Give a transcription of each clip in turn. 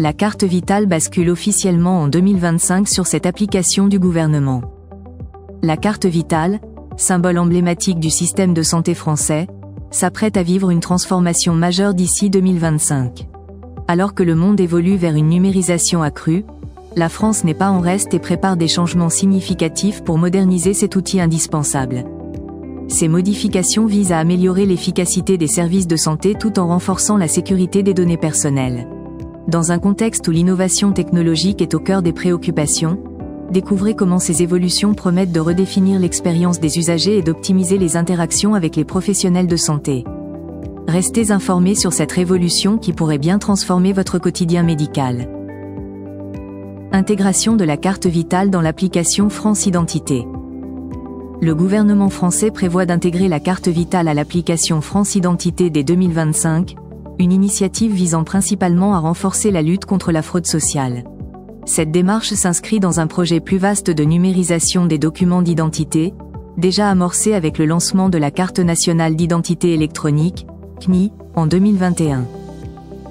La carte vitale bascule officiellement en 2025 sur cette application du gouvernement. La carte vitale, symbole emblématique du système de santé français, s'apprête à vivre une transformation majeure d'ici 2025. Alors que le monde évolue vers une numérisation accrue, la France n'est pas en reste et prépare des changements significatifs pour moderniser cet outil indispensable. Ces modifications visent à améliorer l'efficacité des services de santé tout en renforçant la sécurité des données personnelles. Dans un contexte où l'innovation technologique est au cœur des préoccupations, découvrez comment ces évolutions promettent de redéfinir l'expérience des usagers et d'optimiser les interactions avec les professionnels de santé. Restez informés sur cette révolution qui pourrait bien transformer votre quotidien médical. Intégration de la carte vitale dans l'application France Identité. Le gouvernement français prévoit d'intégrer la carte vitale à l'application France Identité dès 2025, une initiative visant principalement à renforcer la lutte contre la fraude sociale. Cette démarche s'inscrit dans un projet plus vaste de numérisation des documents d'identité, déjà amorcé avec le lancement de la Carte nationale d'identité électronique, CNI, en 2021.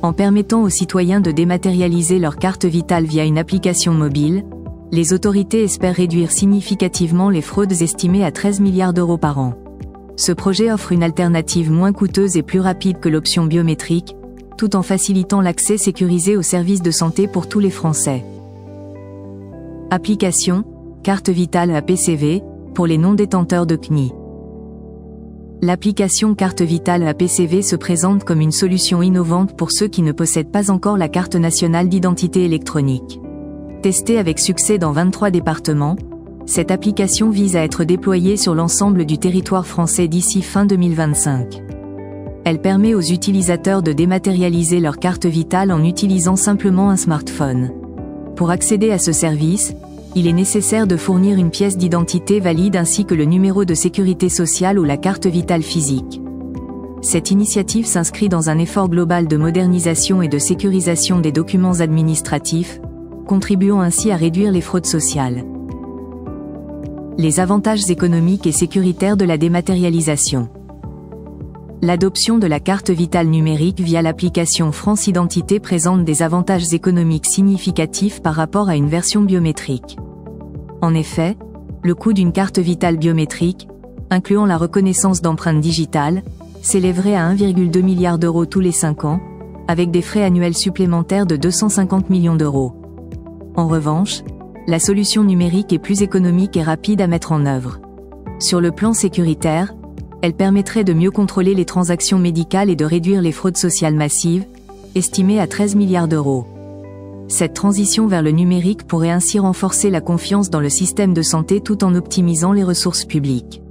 En permettant aux citoyens de dématérialiser leur carte vitale via une application mobile, les autorités espèrent réduire significativement les fraudes estimées à 13 milliards d'euros par an. Ce projet offre une alternative moins coûteuse et plus rapide que l'option biométrique, tout en facilitant l'accès sécurisé aux services de santé pour tous les Français. Application, carte vitale APCV, pour les non-détenteurs de CNI. L'application carte vitale APCV se présente comme une solution innovante pour ceux qui ne possèdent pas encore la carte nationale d'identité électronique. Testée avec succès dans 23 départements, cette application vise à être déployée sur l'ensemble du territoire français d'ici fin 2025. Elle permet aux utilisateurs de dématérialiser leur carte vitale en utilisant simplement un smartphone. Pour accéder à ce service, il est nécessaire de fournir une pièce d'identité valide ainsi que le numéro de sécurité sociale ou la carte vitale physique. Cette initiative s'inscrit dans un effort global de modernisation et de sécurisation des documents administratifs, contribuant ainsi à réduire les fraudes sociales. Les avantages économiques et sécuritaires de la dématérialisation. L'adoption de la carte vitale numérique via l'application France Identité présente des avantages économiques significatifs par rapport à une version biométrique. En effet, le coût d'une carte vitale biométrique, incluant la reconnaissance d'empreintes digitales, s'élèverait à 1,2 milliard d'euros tous les 5 ans, avec des frais annuels supplémentaires de 250 millions d'euros. En revanche, la solution numérique est plus économique et rapide à mettre en œuvre. Sur le plan sécuritaire, elle permettrait de mieux contrôler les transactions médicales et de réduire les fraudes sociales massives, estimées à 13 milliards d'euros. Cette transition vers le numérique pourrait ainsi renforcer la confiance dans le système de santé tout en optimisant les ressources publiques.